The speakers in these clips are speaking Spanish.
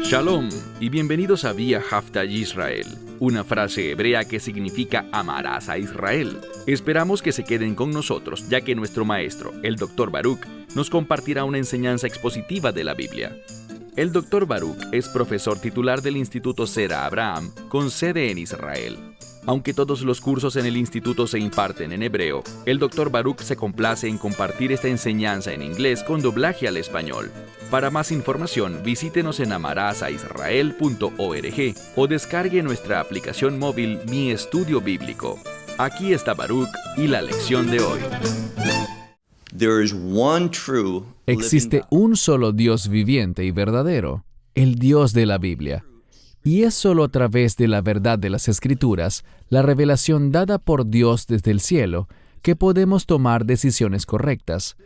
Shalom y bienvenidos a Vía Haftaj Israel, una frase hebrea que significa amarás a Israel. Esperamos que se queden con nosotros, ya que nuestro maestro, el Dr. Baruch, nos compartirá una enseñanza expositiva de la Biblia. El Dr. Baruch es profesor titular del Instituto Zera Abraham, con sede en Israel. Aunque todos los cursos en el instituto se imparten en hebreo, el Dr. Baruch se complace en compartir esta enseñanza en inglés con doblaje al español. Para más información, visítenos en amarasaisrael.org o descargue nuestra aplicación móvil Mi Estudio Bíblico. Aquí está Baruch y la lección de hoy. Existe un solo Dios viviente y verdadero, el Dios de la Biblia. Y es solo a través de la verdad de las Escrituras, la revelación dada por Dios desde el cielo, que podemos tomar decisiones correctas.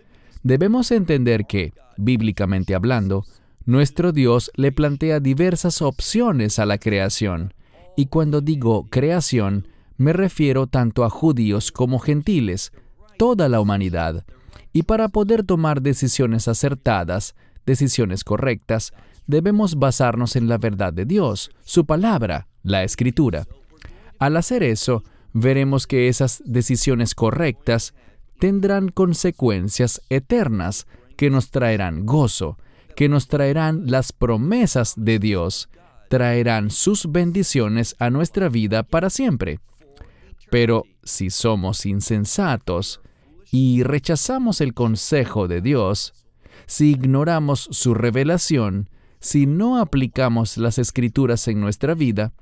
Debemos entender que, bíblicamente hablando, nuestro Dios le plantea diversas opciones a la creación. Y cuando digo creación, me refiero tanto a judíos como gentiles, toda la humanidad. Y para poder tomar decisiones acertadas, decisiones correctas, debemos basarnos en la verdad de Dios, su palabra, la Escritura. Al hacer eso, veremos que esas decisiones correctas tendrán consecuencias eternas que nos traerán gozo, que nos traerán las promesas de Dios, traerán sus bendiciones a nuestra vida para siempre. Pero si somos insensatos y rechazamos el consejo de Dios, si ignoramos su revelación, si no aplicamos las Escrituras en nuestra vida,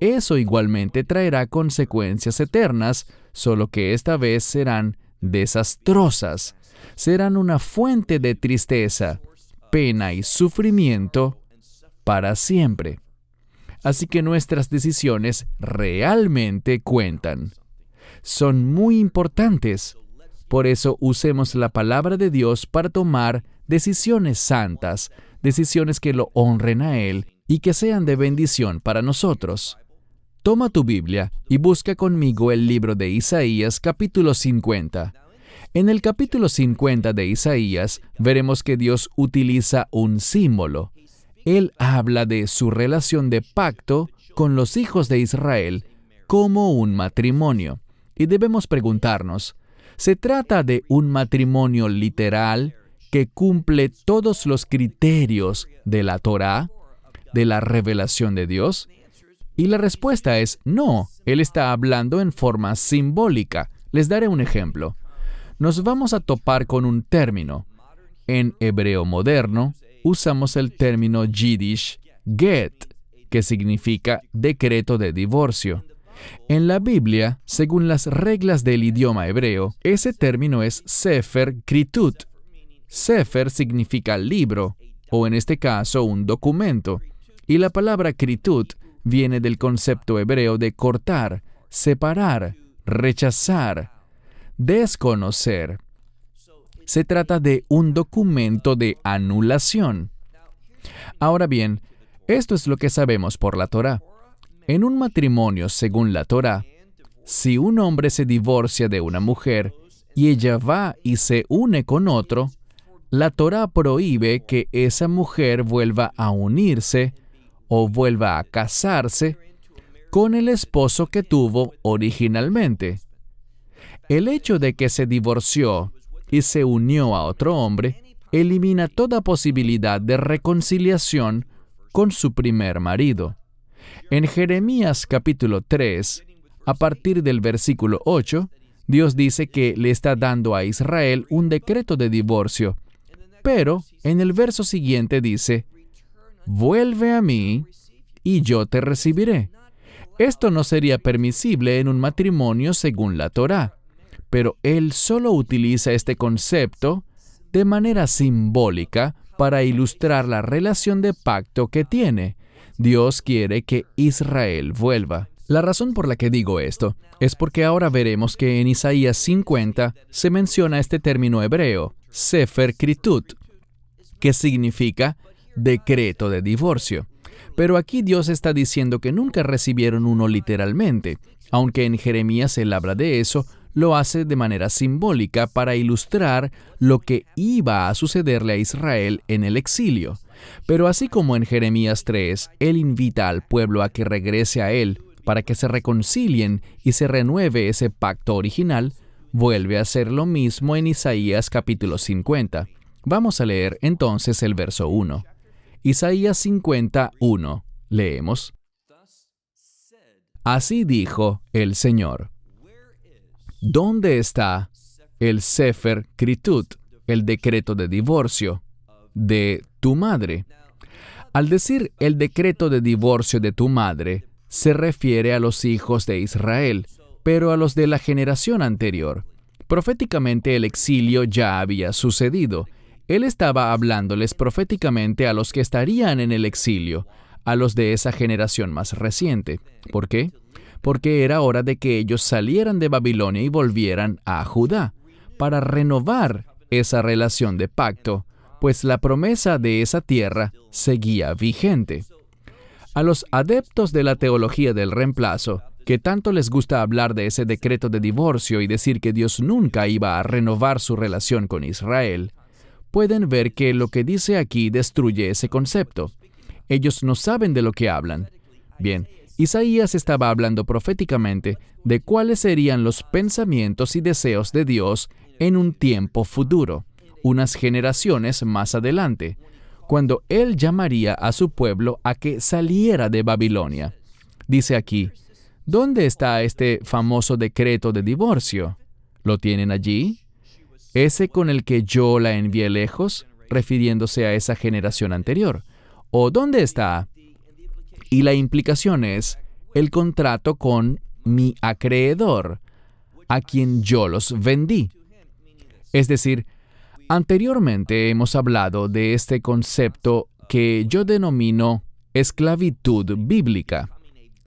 eso igualmente traerá consecuencias eternas, solo que esta vez serán desastrosas. Serán una fuente de tristeza, pena y sufrimiento para siempre. Así que nuestras decisiones realmente cuentan. Son muy importantes. Por eso usemos la palabra de Dios para tomar decisiones santas, decisiones que lo honren a Él y que sean de bendición para nosotros. Toma tu Biblia y busca conmigo el libro de Isaías, capítulo 50. En el capítulo 50 de Isaías, veremos que Dios utiliza un símbolo. Él habla de su relación de pacto con los hijos de Israel como un matrimonio. Y debemos preguntarnos, ¿se trata de un matrimonio literal que cumple todos los criterios de la Torá, de la revelación de Dios? Y la respuesta es no, Él está hablando en forma simbólica. Les daré un ejemplo. Nos vamos a topar con un término. En hebreo moderno, usamos el término yiddish get, que significa decreto de divorcio. En la Biblia, según las reglas del idioma hebreo, ese término es sefer kritut. Sefer significa libro, o en este caso un documento, y la palabra kritut viene del concepto hebreo de cortar, separar, rechazar, desconocer. Se trata de un documento de anulación. Ahora bien, esto es lo que sabemos por la Torá. En un matrimonio según la Torá, si un hombre se divorcia de una mujer y ella va y se une con otro, la Torá prohíbe que esa mujer vuelva a unirse o vuelva a casarse con el esposo que tuvo originalmente. El hecho de que se divorció y se unió a otro hombre elimina toda posibilidad de reconciliación con su primer marido. En Jeremías capítulo 3, a partir del versículo 8, Dios dice que le está dando a Israel un decreto de divorcio. Pero en el verso siguiente dice, «Vuelve a mí y yo te recibiré». Esto no sería permisible en un matrimonio según la Torá, pero Él solo utiliza este concepto de manera simbólica para ilustrar la relación de pacto que tiene. Dios quiere que Israel vuelva. La razón por la que digo esto es porque ahora veremos que en Isaías 50 se menciona este término hebreo, sefer kritut, que significa decreto de divorcio. Pero aquí Dios está diciendo que nunca recibieron uno literalmente, aunque en Jeremías Él habla de eso, lo hace de manera simbólica para ilustrar lo que iba a sucederle a Israel en el exilio. Pero así como en Jeremías 3, Él invita al pueblo a que regrese a Él para que se reconcilien y se renueve ese pacto original, vuelve a hacer lo mismo en Isaías capítulo 50. Vamos a leer entonces el verso 1. Isaías 51. Leemos. Así dijo el Señor. ¿Dónde está el Sefer Kritut, el decreto de divorcio de tu madre? Al decir el decreto de divorcio de tu madre, se refiere a los hijos de Israel, pero a los de la generación anterior. Proféticamente el exilio ya había sucedido. Él estaba hablándoles proféticamente a los que estarían en el exilio, a los de esa generación más reciente. ¿Por qué? Porque era hora de que ellos salieran de Babilonia y volvieran a Judá, para renovar esa relación de pacto, pues la promesa de esa tierra seguía vigente. A los adeptos de la teología del reemplazo, que tanto les gusta hablar de ese decreto de divorcio y decir que Dios nunca iba a renovar su relación con Israel, pueden ver que lo que dice aquí destruye ese concepto. Ellos no saben de lo que hablan. Bien, Isaías estaba hablando proféticamente de cuáles serían los pensamientos y deseos de Dios en un tiempo futuro, unas generaciones más adelante, cuando Él llamaría a su pueblo a que saliera de Babilonia. Dice aquí, ¿dónde está este famoso decreto de divorcio? ¿Lo tienen allí? ¿Ese con el que yo la envié lejos, refiriéndose a esa generación anterior? ¿O dónde está? Y la implicación es el contrato con mi acreedor, a quien yo los vendí. Es decir, anteriormente hemos hablado de este concepto que yo denomino esclavitud bíblica.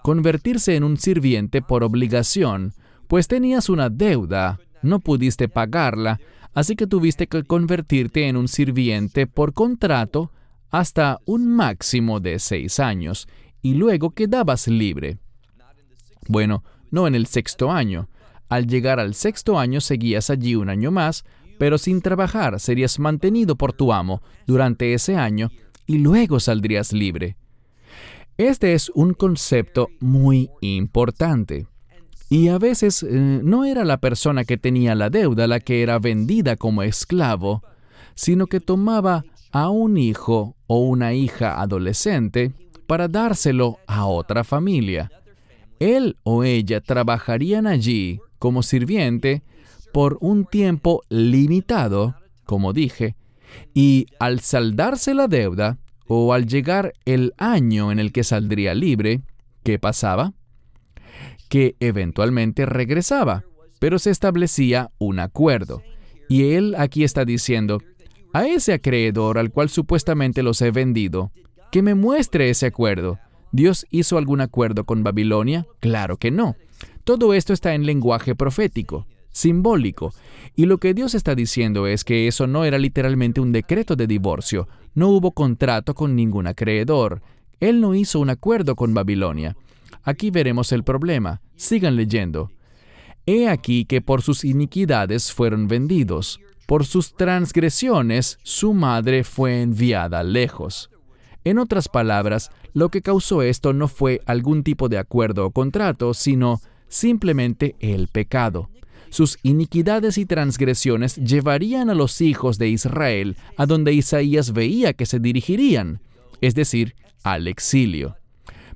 Convertirse en un sirviente por obligación, pues tenías una deuda, no pudiste pagarla, así que tuviste que convertirte en un sirviente por contrato hasta un máximo de 6 años, y luego quedabas libre. Bueno, no en el 6º año. Al llegar al 6º año seguías allí un año más, pero sin trabajar serías mantenido por tu amo durante ese año y luego saldrías libre. Este es un concepto muy importante. Y a veces no era la persona que tenía la deuda la que era vendida como esclavo, sino que tomaba a un hijo o una hija adolescente para dárselo a otra familia. Él o ella trabajarían allí como sirviente por un tiempo limitado, como dije, y al saldarse la deuda o al llegar el año en el que saldría libre, ¿qué pasaba? Que eventualmente regresaba, pero se establecía un acuerdo. Y él aquí está diciendo, a ese acreedor al cual supuestamente los he vendido, que me muestre ese acuerdo. ¿Dios hizo algún acuerdo con Babilonia? Claro que no. Todo esto está en lenguaje profético, simbólico. Y lo que Dios está diciendo es que eso no era literalmente un decreto de divorcio. No hubo contrato con ningún acreedor. Él no hizo un acuerdo con Babilonia. Aquí veremos el problema. Sigan leyendo. He aquí que por sus iniquidades fueron vendidos. Por sus transgresiones su madre fue enviada lejos. En otras palabras, lo que causó esto no fue algún tipo de acuerdo o contrato, sino simplemente el pecado. Sus iniquidades y transgresiones llevarían a los hijos de Israel a donde Isaías veía que se dirigirían, es decir, al exilio.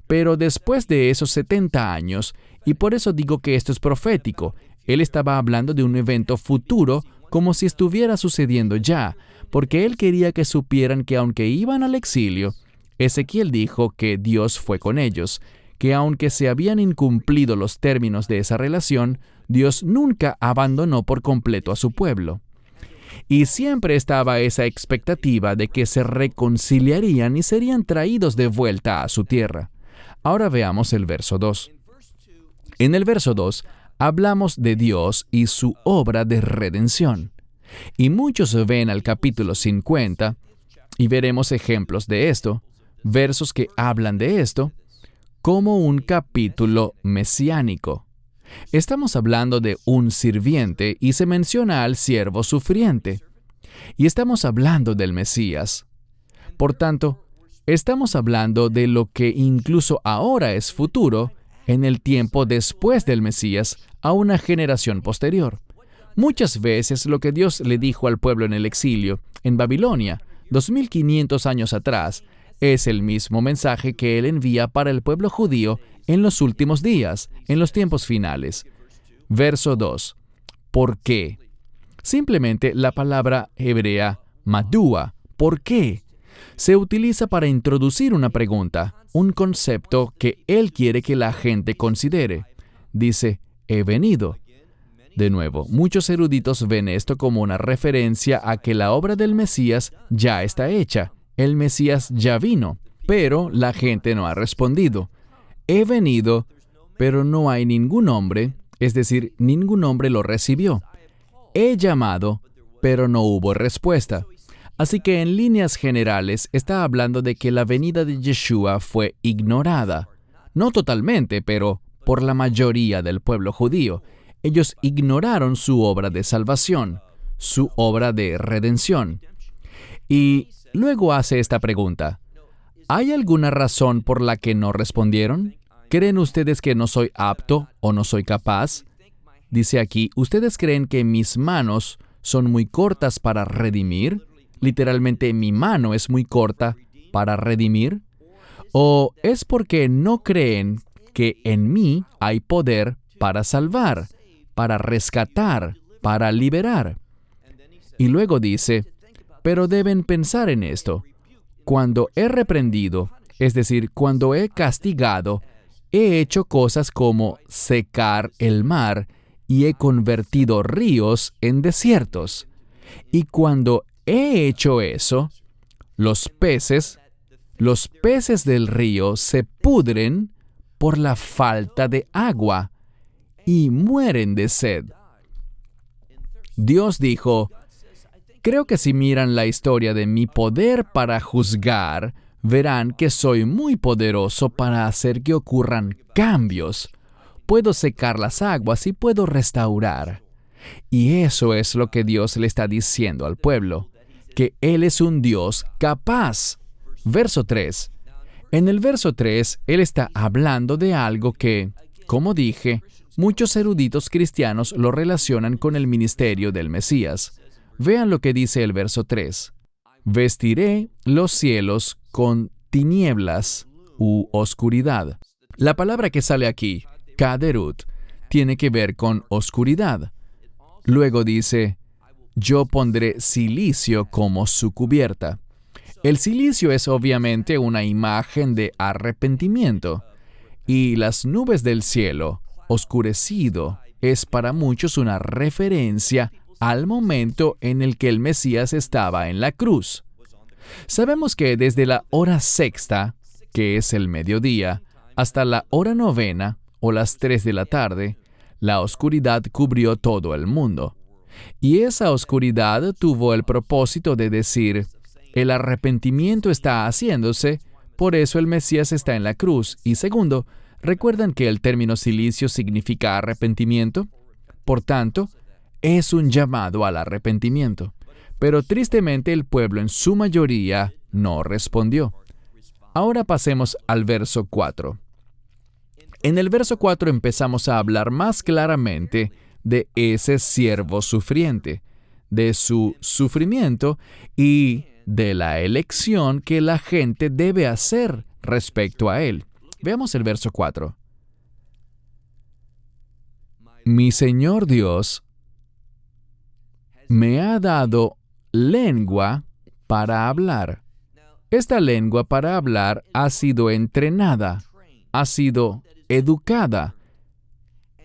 Pero después de esos 70 años, y por eso digo que esto es profético, él estaba hablando de un evento futuro como si estuviera sucediendo ya, porque él quería que supieran que aunque iban al exilio, Ezequiel dijo que Dios fue con ellos, que aunque se habían incumplido los términos de esa relación, Dios nunca abandonó por completo a su pueblo. Y siempre estaba esa expectativa de que se reconciliarían y serían traídos de vuelta a su tierra. Ahora veamos el verso 2. En el verso 2 hablamos de Dios y su obra de redención. Y muchos ven al capítulo 50, y veremos ejemplos de esto, versos que hablan de esto, como un capítulo mesiánico. Estamos hablando de un sirviente y se menciona al siervo sufriente. Y estamos hablando del Mesías. Por tanto, estamos hablando de lo que incluso ahora es futuro, en el tiempo después del Mesías, a una generación posterior. Muchas veces lo que Dios le dijo al pueblo en el exilio, en Babilonia, 2500 años atrás, es el mismo mensaje que Él envía para el pueblo judío en los últimos días, en los tiempos finales. Verso 2. ¿Por qué? Simplemente la palabra hebrea madúa, ¿por qué? Se utiliza para introducir una pregunta, un concepto que Él quiere que la gente considere. Dice, he venido. De nuevo, muchos eruditos ven esto como una referencia a que la obra del Mesías ya está hecha. El Mesías ya vino, pero la gente no ha respondido. He venido, pero no hay ningún hombre, es decir, ningún hombre lo recibió. He llamado, pero no hubo respuesta. Así que en líneas generales está hablando de que la venida de Yeshua fue ignorada. No totalmente, pero por la mayoría del pueblo judío. Ellos ignoraron su obra de salvación, su obra de redención. Y luego hace esta pregunta. ¿Hay alguna razón por la que no respondieron? ¿Creen ustedes que no soy apto o no soy capaz? Dice aquí, ¿ustedes creen que mis manos son muy cortas para redimir? Literalmente, mi mano es muy corta para redimir. ¿O es porque no creen que en mí hay poder para salvar, para rescatar, para liberar? Y luego dice, pero deben pensar en esto. Cuando he reprendido, es decir, cuando he castigado, he hecho cosas como secar el mar y he convertido ríos en desiertos. Y cuando he hecho eso, los peces del río se pudren por la falta de agua y mueren de sed. Dios dijo, creo que si miran la historia de mi poder para juzgar, verán que soy muy poderoso para hacer que ocurran cambios. Puedo secar las aguas y puedo restaurar. Y eso es lo que Dios le está diciendo al pueblo, que Él es un Dios capaz. Verso 3. En el verso 3, Él está hablando de algo que, como dije, muchos eruditos cristianos lo relacionan con el ministerio del Mesías. Vean lo que dice el verso 3. Vestiré los cielos con tinieblas u oscuridad. La palabra que sale aquí, kaderut, tiene que ver con oscuridad. Luego dice, yo pondré cilicio como su cubierta. El cilicio es obviamente una imagen de arrepentimiento. Y las nubes del cielo, oscurecido, es para muchos una referencia al momento en el que el Mesías estaba en la cruz. Sabemos que desde la hora sexta, que es el mediodía, hasta la hora novena, o las 3 de la tarde, la oscuridad cubrió todo el mundo. Y esa oscuridad tuvo el propósito de decir, el arrepentimiento está haciéndose, por eso el Mesías está en la cruz. Y segundo, ¿recuerdan que el término cilicio significa arrepentimiento? Por tanto, es un llamado al arrepentimiento. Pero tristemente el pueblo en su mayoría no respondió. Ahora pasemos al verso 4. En el verso 4 empezamos a hablar más claramente de ese siervo sufriente, de su sufrimiento y de la elección que la gente debe hacer respecto a él. Veamos el verso 4. Mi Señor Dios me ha dado lengua para hablar. Esta lengua para hablar ha sido entrenada, ha sido educada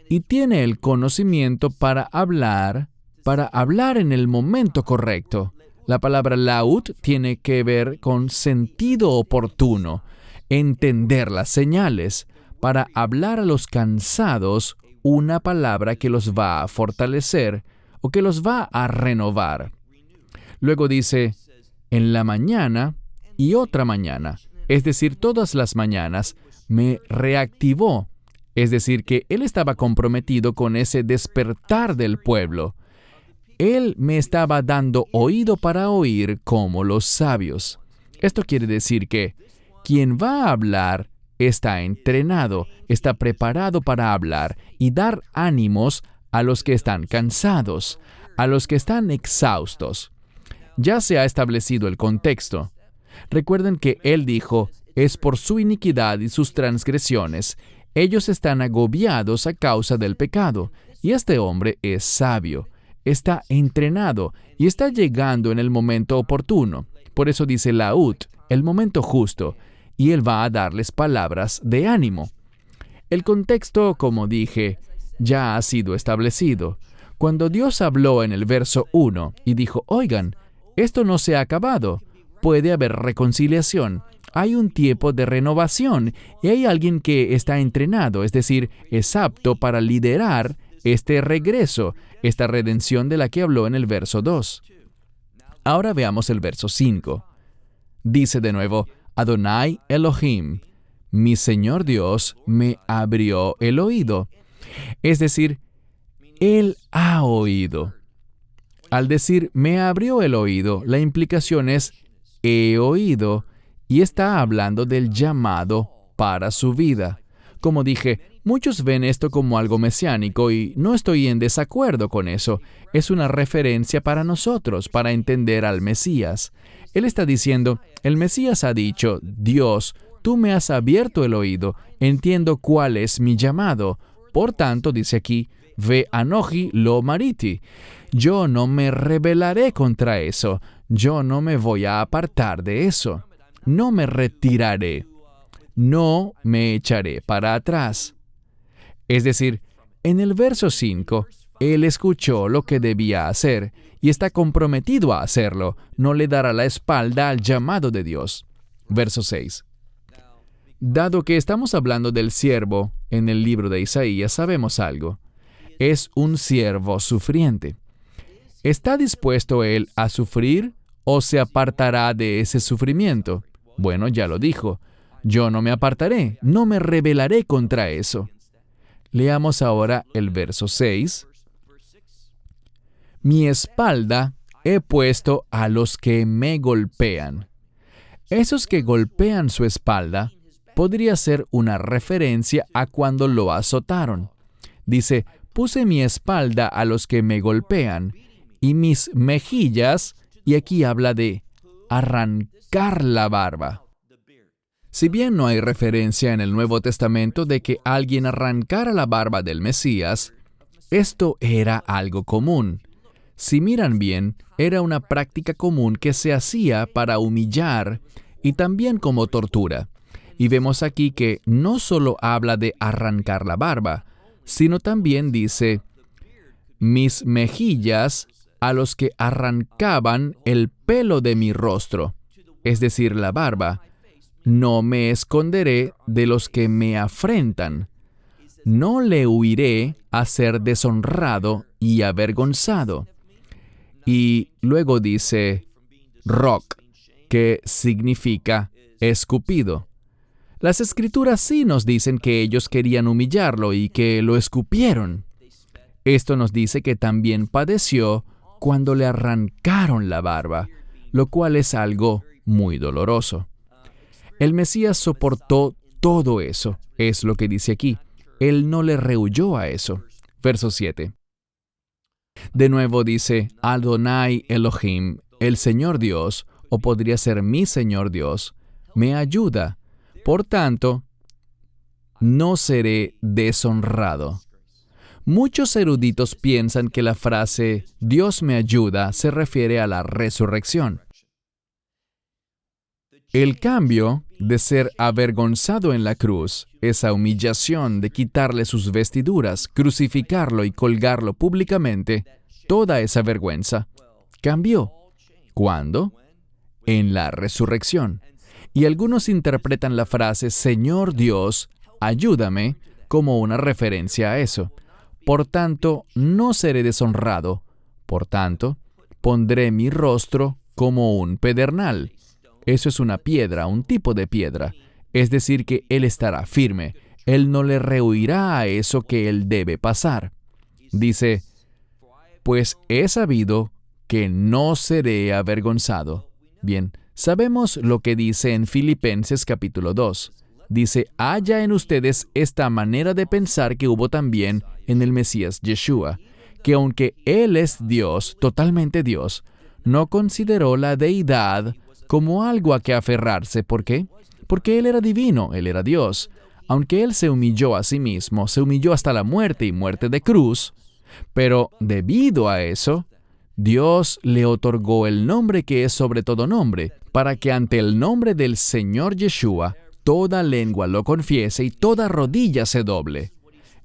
y tiene el conocimiento para hablar en el momento correcto. La palabra laut tiene que ver con sentido oportuno, entender las señales, para hablar a los cansados una palabra que los va a fortalecer o que los va a renovar. Luego dice, en la mañana y otra mañana, es decir, todas las mañanas, me reactivó. Es decir, que Él estaba comprometido con ese despertar del pueblo. Él me estaba dando oído para oír como los sabios. Esto quiere decir que quien va a hablar está entrenado, está preparado para hablar y dar ánimos a los que están cansados, a los que están exhaustos. Ya se ha establecido el contexto. Recuerden que Él dijo, es por su iniquidad y sus transgresiones. Ellos están agobiados a causa del pecado. Y este hombre es sabio, está entrenado y está llegando en el momento oportuno. Por eso dice Laúd, el momento justo, y Él va a darles palabras de ánimo. El contexto, como dije, ya ha sido establecido. Cuando Dios habló en el verso 1 y dijo, oigan, esto no se ha acabado, puede haber reconciliación, hay un tiempo de renovación y hay alguien que está entrenado, es decir, es apto para liderar este regreso, esta redención de la que habló en el verso 2. Ahora veamos el verso 5. Dice de nuevo, Adonai Elohim, mi Señor Dios me abrió el oído. Es decir, Él ha oído. Al decir me abrió el oído, la implicación es he oído y está hablando del llamado para su vida. Como dije, muchos ven esto como algo mesiánico y no estoy en desacuerdo con eso. Es una referencia para nosotros, para entender al Mesías. Él está diciendo, el Mesías ha dicho, Dios, tú me has abierto el oído, entiendo cuál es mi llamado. Por tanto, dice aquí, ve anoji lo mariti. Yo no me rebelaré contra eso. Yo no me voy a apartar de eso. No me retiraré. No me echaré para atrás. Es decir, en el verso 5, Él escuchó lo que debía hacer y está comprometido a hacerlo. No le dará la espalda al llamado de Dios. Verso 6. Dado que estamos hablando del siervo en el libro de Isaías, sabemos algo. Es un siervo sufriente. ¿Está dispuesto él a sufrir o se apartará de ese sufrimiento? Bueno, ya lo dijo. Yo no me apartaré, no me rebelaré contra eso. Leamos ahora el verso 6. Mi espalda he puesto a los que me golpean. Esos que golpean su espalda podría ser una referencia a cuando lo azotaron. Dice, puse mi espalda a los que me golpean y mis mejillas, y aquí habla de arrancar la barba. Si bien no hay referencia en el Nuevo Testamento de que alguien arrancara la barba del Mesías, esto era algo común. Si miran bien, era una práctica común que se hacía para humillar y también como tortura. Y vemos aquí que no solo habla de arrancar la barba, sino también dice, mis mejillas a los que arrancaban el pelo de mi rostro, es decir, la barba. No me esconderé de los que me afrentan. No le huiré a ser deshonrado y avergonzado. Y luego dice, roc, que significa escupido. Las Escrituras sí nos dicen que ellos querían humillarlo y que lo escupieron. Esto nos dice que también padeció cuando le arrancaron la barba, lo cual es algo muy doloroso. El Mesías soportó todo eso, es lo que dice aquí. Él no le rehuyó a eso. Verso 7. De nuevo dice, Adonai Elohim, el Señor Dios, o podría ser mi Señor Dios, me ayuda. Por tanto, no seré deshonrado. Muchos eruditos piensan que la frase Dios me ayuda se refiere a la resurrección. El cambio de ser avergonzado en la cruz, esa humillación de quitarle sus vestiduras, crucificarlo y colgarlo públicamente, toda esa vergüenza, cambió. ¿Cuándo? En la resurrección. Y algunos interpretan la frase Señor Dios, ayúdame, como una referencia a eso. Por tanto, no seré deshonrado. Por tanto, pondré mi rostro como un pedernal. Eso es una piedra, un tipo de piedra. Es decir, que Él estará firme. Él no le rehuirá a eso que Él debe pasar. Dice, pues he sabido que no seré avergonzado. Bien, Sabemos lo que dice en Filipenses capítulo 2. Dice, haya en ustedes esta manera de pensar que hubo también en el Mesías Yeshua, que aunque Él es Dios, totalmente Dios, no consideró la deidad como algo a que aferrarse. ¿Por qué? Porque Él era divino, Él era Dios. Aunque Él se humilló a sí mismo, se humilló hasta la muerte y muerte de cruz, pero debido a eso, Dios le otorgó el nombre que es sobre todo nombre, para que ante el nombre del Señor Yeshua, toda lengua lo confiese y toda rodilla se doble.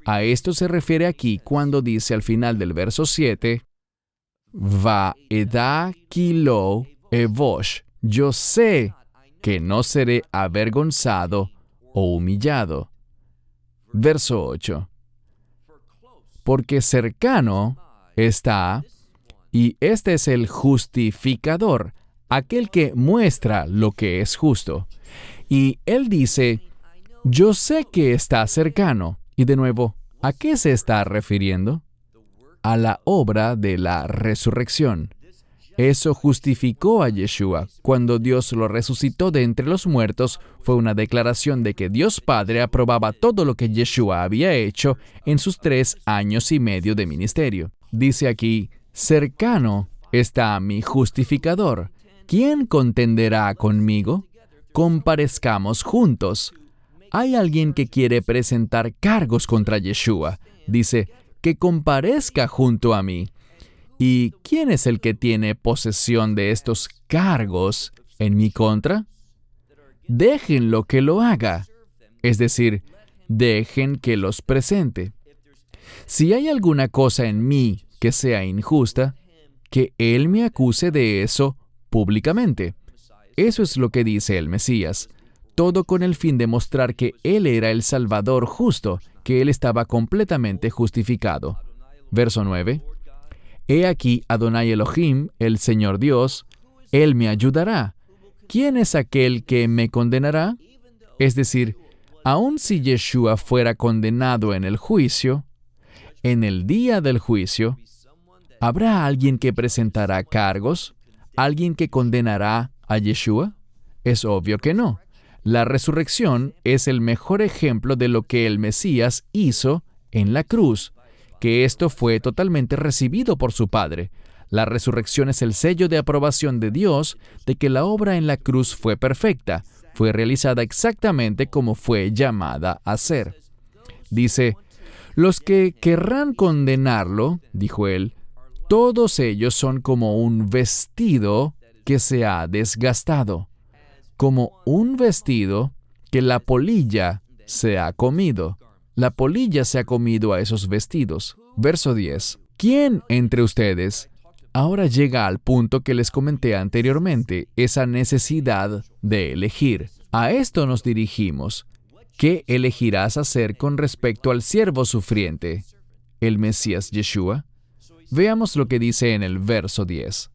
A esto se refiere aquí cuando dice al final del verso 7, Va edá kilo evosh, yo sé que no seré avergonzado o humillado. Verso 8. Porque cercano está, y este es el justificador, aquel que muestra lo que es justo. Y él dice, yo sé que está cercano. Y de nuevo, ¿a qué se está refiriendo? A la obra de la resurrección. Eso justificó a Yeshua. Cuando Dios lo resucitó de entre los muertos, fue una declaración de que Dios Padre aprobaba todo lo que Yeshua había hecho en sus 3 años y medio de ministerio. Dice aquí, cercano está mi justificador. ¿Quién contenderá conmigo? Comparezcamos juntos. Hay alguien que quiere presentar cargos contra Yeshua. Dice, que comparezca junto a mí. ¿Y quién es el que tiene posesión de estos cargos en mi contra? Déjenlo que lo haga. Es decir, dejen que los presente. Si hay alguna cosa en mí que sea injusta, que Él me acuse de eso públicamente. Eso es lo que dice el Mesías. Todo con el fin de mostrar que Él era el Salvador justo, que Él estaba completamente justificado. Verso 9. He aquí Adonai Elohim, el Señor Dios, Él me ayudará. ¿Quién es aquel que me condenará? Es decir, aun si Yeshua fuera condenado en el juicio, en el día del juicio, ¿habrá alguien que presentará cargos? ¿Alguien que condenará a Yeshua? Es obvio que no. La resurrección es el mejor ejemplo de lo que el Mesías hizo en la cruz, que esto fue totalmente recibido por su Padre. La resurrección es el sello de aprobación de Dios de que la obra en la cruz fue perfecta, fue realizada exactamente como fue llamada a ser. Dice, los que querrán condenarlo, dijo él, todos ellos son como un vestido que se ha desgastado, como un vestido que la polilla se ha comido. La polilla se ha comido a esos vestidos. Verso 10. ¿Quién entre ustedes? Ahora llega al punto que les comenté anteriormente, esa necesidad de elegir. A esto nos dirigimos. ¿Qué elegirás hacer con respecto al siervo sufriente, el Mesías Yeshua? Veamos lo que dice en el verso 10.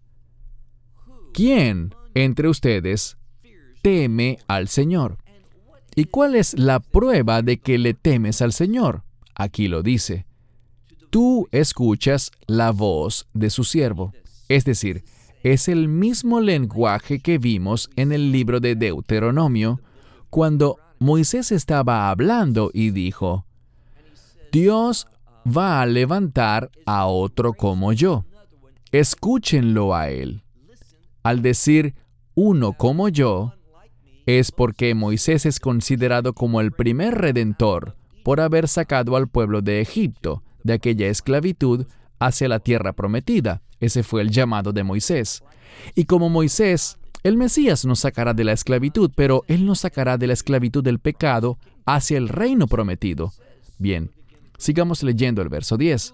¿Quién entre ustedes teme al Señor? ¿Y cuál es la prueba de que le temes al Señor? Aquí lo dice. Tú escuchas la voz de su siervo. Es decir, es el mismo lenguaje que vimos en el libro de Deuteronomio, cuando Moisés estaba hablando y dijo, Dios va a levantar a otro como yo. Escúchenlo a él. Al decir uno como yo, es porque Moisés es considerado como el primer redentor por haber sacado al pueblo de Egipto, de aquella esclavitud, hacia la tierra prometida. Ese fue el llamado de Moisés. Y como Moisés, el Mesías nos sacará de la esclavitud, pero Él nos sacará de la esclavitud del pecado hacia el reino prometido. Bien, sigamos leyendo el verso 10.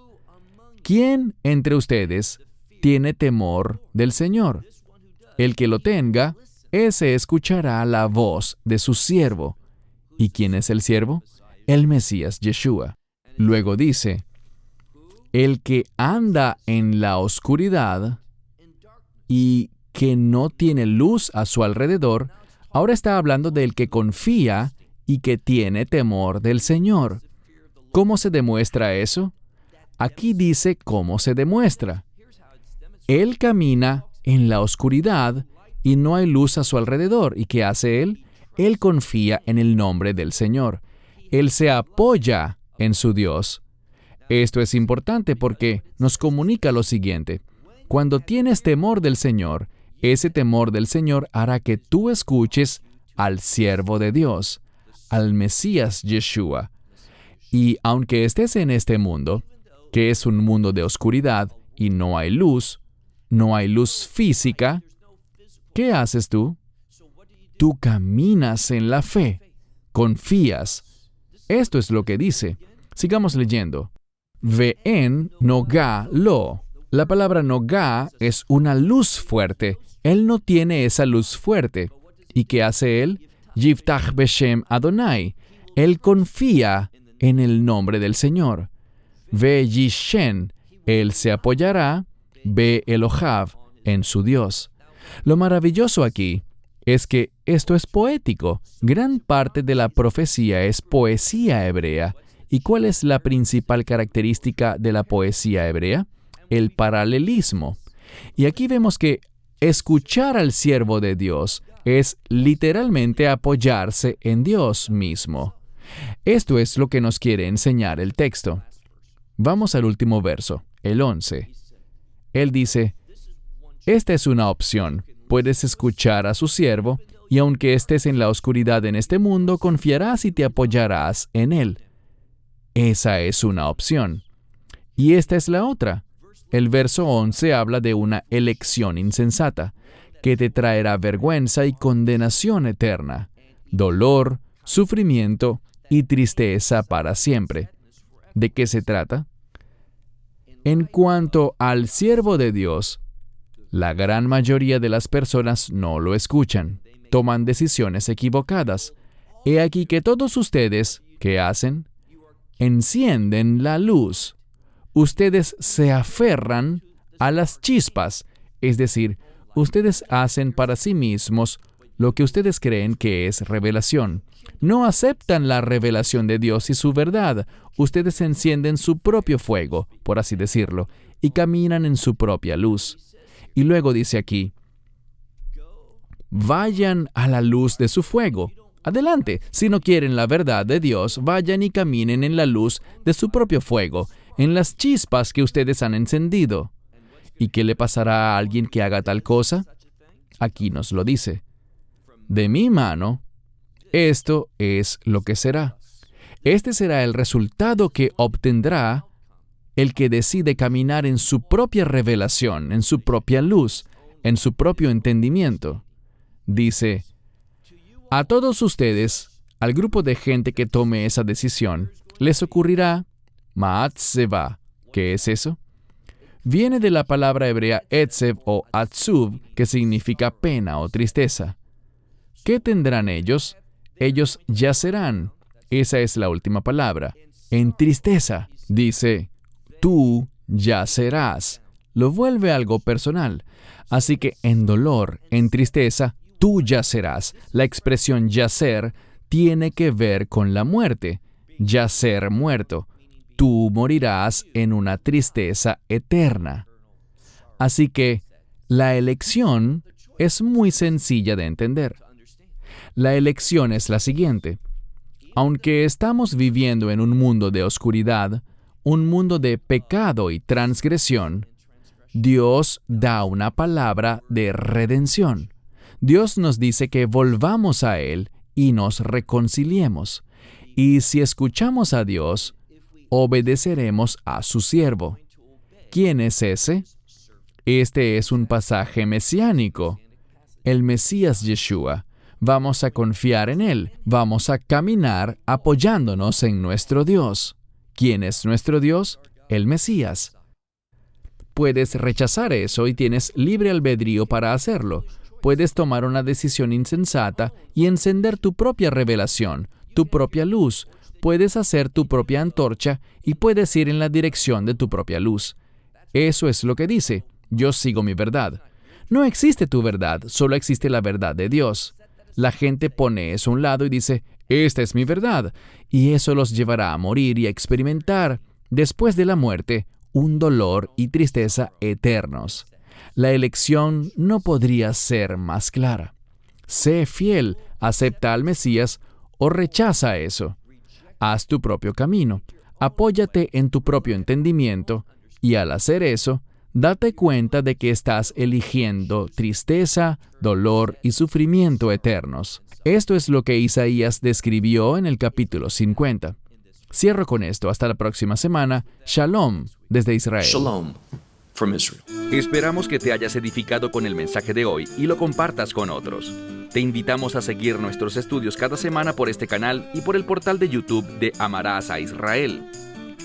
¿Quién entre ustedes tiene temor del Señor? El que lo tenga, ese escuchará la voz de su siervo. ¿Y quién es el siervo? El Mesías Yeshua. Luego dice, el que anda en la oscuridad y que no tiene luz a su alrededor, ahora está hablando del que confía y que tiene temor del Señor. ¿Cómo se demuestra eso? Aquí dice cómo se demuestra. Él camina en la oscuridad y no hay luz a su alrededor. ¿Y qué hace él? Él confía en el nombre del Señor. Él se apoya en su Dios. Esto es importante porque nos comunica lo siguiente. Cuando tienes temor del Señor, ese temor del Señor hará que tú escuches al siervo de Dios, al Mesías Yeshua. Y aunque estés en este mundo, que es un mundo de oscuridad y no hay luz física, ¿qué haces tú? Tú caminas en la fe, confías. Esto es lo que dice. Sigamos leyendo. Ve'en nogá lo. La palabra nogá es una luz fuerte. Él no tiene esa luz fuerte. ¿Y qué hace él? Yiftach beshem Adonai. Él confía en el nombre del Señor. Ve yishen. Él se apoyará. Ve Elohav en su Dios. Lo maravilloso aquí es que esto es poético. Gran parte de la profecía es poesía hebrea. ¿Y cuál es la principal característica de la poesía hebrea? El paralelismo. Y aquí vemos que escuchar al siervo de Dios es literalmente apoyarse en Dios mismo. Esto es lo que nos quiere enseñar el texto. Vamos al último verso, el 11. Él dice, esta es una opción. Puedes escuchar a su siervo, y aunque estés en la oscuridad en este mundo, confiarás y te apoyarás en él. Esa es una opción. Y esta es la otra. El verso 11 habla de una elección insensata, que te traerá vergüenza y condenación eterna, dolor, sufrimiento y tristeza para siempre. ¿De qué se trata? En cuanto al siervo de Dios, la gran mayoría de las personas no lo escuchan, toman decisiones equivocadas. He aquí que todos ustedes, ¿qué hacen? Encienden la luz. Ustedes se aferran a las chispas, es decir, ustedes hacen para sí mismos lo que ustedes creen que es revelación. No aceptan la revelación de Dios y su verdad. Ustedes encienden su propio fuego, por así decirlo, y caminan en su propia luz. Y luego dice aquí, vayan a la luz de su fuego. Adelante, si no quieren la verdad de Dios, vayan y caminen en la luz de su propio fuego, en las chispas que ustedes han encendido. ¿Y qué le pasará a alguien que haga tal cosa? Aquí nos lo dice. De mi mano, esto es lo que será. Este será el resultado que obtendrá el que decide caminar en su propia revelación, en su propia luz, en su propio entendimiento. Dice, a todos ustedes, al grupo de gente que tome esa decisión, les ocurrirá Ma'at Seva. ¿Qué es eso? Viene de la palabra hebrea etzev o atzub, que significa pena o tristeza. ¿Qué tendrán ellos? Ellos yacerán. Esa es la última palabra. En tristeza. Dice, tú yacerás. Lo vuelve algo personal. Así que en dolor, en tristeza, tú yacerás. La expresión yacer tiene que ver con la muerte. Yacer muerto. Tú morirás en una tristeza eterna. Así que la elección es muy sencilla de entender. La elección es la siguiente. Aunque estamos viviendo en un mundo de oscuridad, un mundo de pecado y transgresión, Dios da una palabra de redención. Dios nos dice que volvamos a Él y nos reconciliemos. Y si escuchamos a Dios, obedeceremos a su siervo. ¿Quién es ese? Este es un pasaje mesiánico. El Mesías Yeshua. Vamos a confiar en Él. Vamos a caminar apoyándonos en nuestro Dios. ¿Quién es nuestro Dios? El Mesías. Puedes rechazar eso y tienes libre albedrío para hacerlo. Puedes tomar una decisión insensata y encender tu propia revelación, tu propia luz. Puedes hacer tu propia antorcha y puedes ir en la dirección de tu propia luz. Eso es lo que dice. Yo sigo mi verdad. No existe tu verdad, solo existe la verdad de Dios. La gente pone eso a un lado y dice, esta es mi verdad. Y eso los llevará a morir y a experimentar, después de la muerte, un dolor y tristeza eternos. La elección no podría ser más clara. Sé fiel, acepta al Mesías o rechaza eso. Haz tu propio camino, apóyate en tu propio entendimiento y al hacer eso, date cuenta de que estás eligiendo tristeza, dolor y sufrimiento eternos. Esto es lo que Isaías describió en el capítulo 50. Cierro con esto. Hasta la próxima semana. Shalom desde Israel. Shalom from Israel. Esperamos que te hayas edificado con el mensaje de hoy y lo compartas con otros. Te invitamos a seguir nuestros estudios cada semana por este canal y por el portal de YouTube de Amarás a Israel.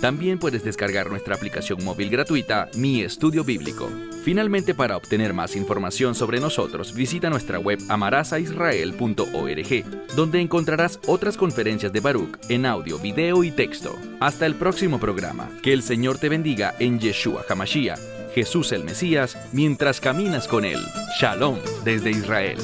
También puedes descargar nuestra aplicación móvil gratuita, Mi Estudio Bíblico. Finalmente, para obtener más información sobre nosotros, visita nuestra web amarasaisrael.org, donde encontrarás otras conferencias de Baruch en audio, video y texto. Hasta el próximo programa. Que el Señor te bendiga en Yeshua HaMashiach, Jesús el Mesías, mientras caminas con Él. Shalom desde Israel.